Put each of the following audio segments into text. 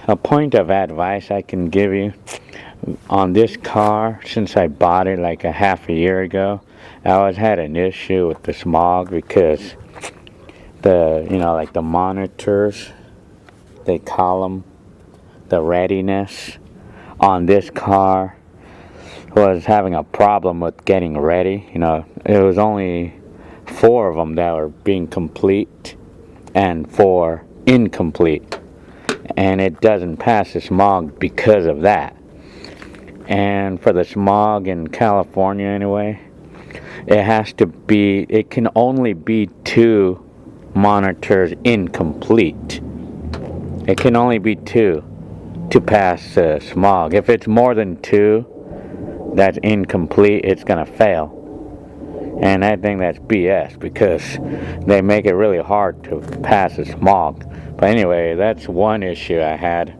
A point of advice I can give you on this car, since I bought it like a half a year ago, I always had an issue with the smog because like the monitors, they call them the readiness on this car was having a problem with getting ready. It was only 4 of them that were being complete and 4 incomplete, and it doesn't pass the smog because of that. And for the smog in California anyway, it can only be 2 monitors incomplete. It can only be 2 to pass smog. If it's more than 2 that's incomplete, it's gonna fail. And I think that's BS because they make it really hard to pass the smog. But anyway, that's one issue I had.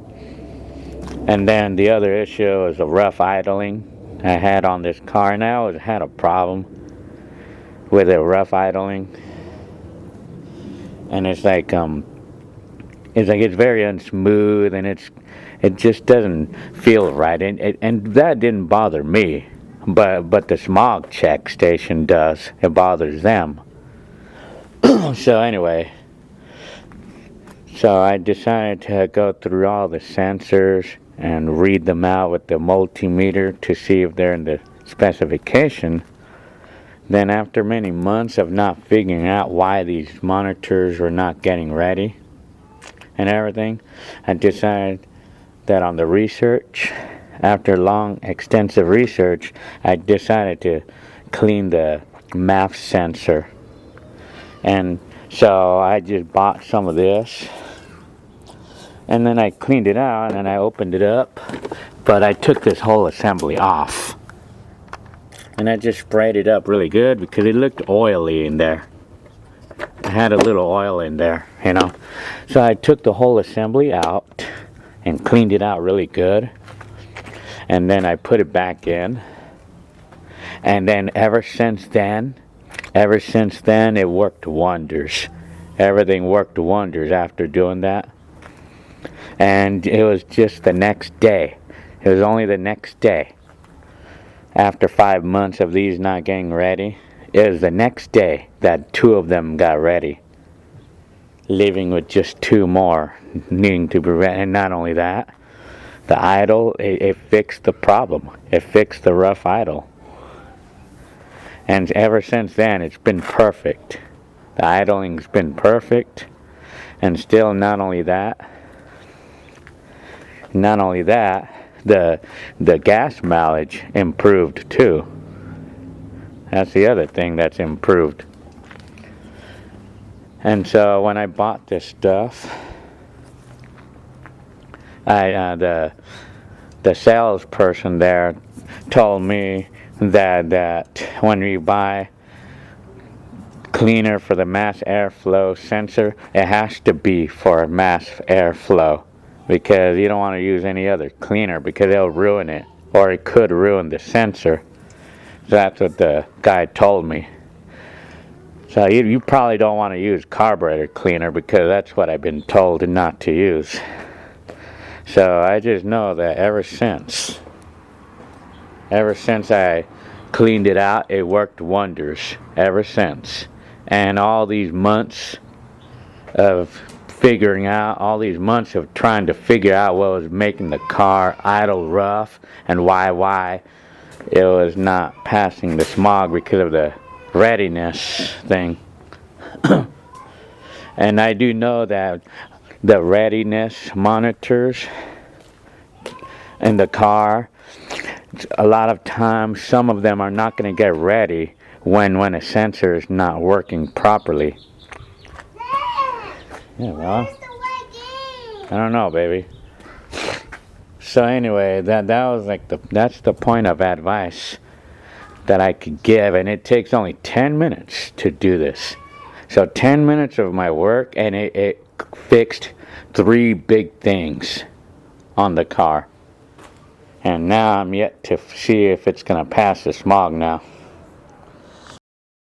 And then the other issue is the rough idling I had on this car. And I always had a problem with the rough idling. And it's like it's very unsmooth, and it just doesn't feel right. And that didn't bother me, but the smog check station does. It bothers them. So anyway, I decided to go through all the sensors and read them out with the multimeter to see if they're in the specification. Then after many months of not figuring out why these monitors were not getting ready and everything, I decided that on the research, after long extensive research, I decided to clean the MAF sensor. And so I just bought some of this, and then I cleaned it out and I opened it up, but I took this whole assembly off. And I just sprayed it up really good because it looked oily in there. I had a little oil in there, So I took the whole assembly out and cleaned it out really good. And then I put it back in. And then ever since then, it worked wonders. Everything worked wonders after doing that. And it was just the next day. It was only the next day. After 5 months of these not getting ready, it was the next day that 2 of them got ready, leaving with just 2 more needing to be ready. And not only that, the idle, it fixed the problem. It fixed the rough idle. And ever since then, it's been perfect. The idling's been perfect. And still, not only that, the gas mileage improved too. That's the other thing that's improved. And so when I bought this stuff, the salesperson there told me that when you buy cleaner for the mass airflow sensor, it has to be for mass airflow, because you don't want to use any other cleaner because it'll ruin it, or it could ruin the sensor. That's what the guy told me. So you probably don't want to use carburetor cleaner because that's what I've been told not to use. So I just know that ever since I cleaned it out, it worked wonders ever since. And all these months of trying to figure out what was making the car idle rough and why it was not passing the smog because of the readiness thing. And I do know that the readiness monitors in the car, a lot of times some of them are not going to get ready when a sensor is not working properly. Yeah, well, I don't know, baby. So anyway, that was that's the point of advice that I could give, and it takes only 10 minutes to do this. So 10 minutes of my work, and it fixed 3 big things on the car. And now I'm yet to see if it's going to pass the smog now.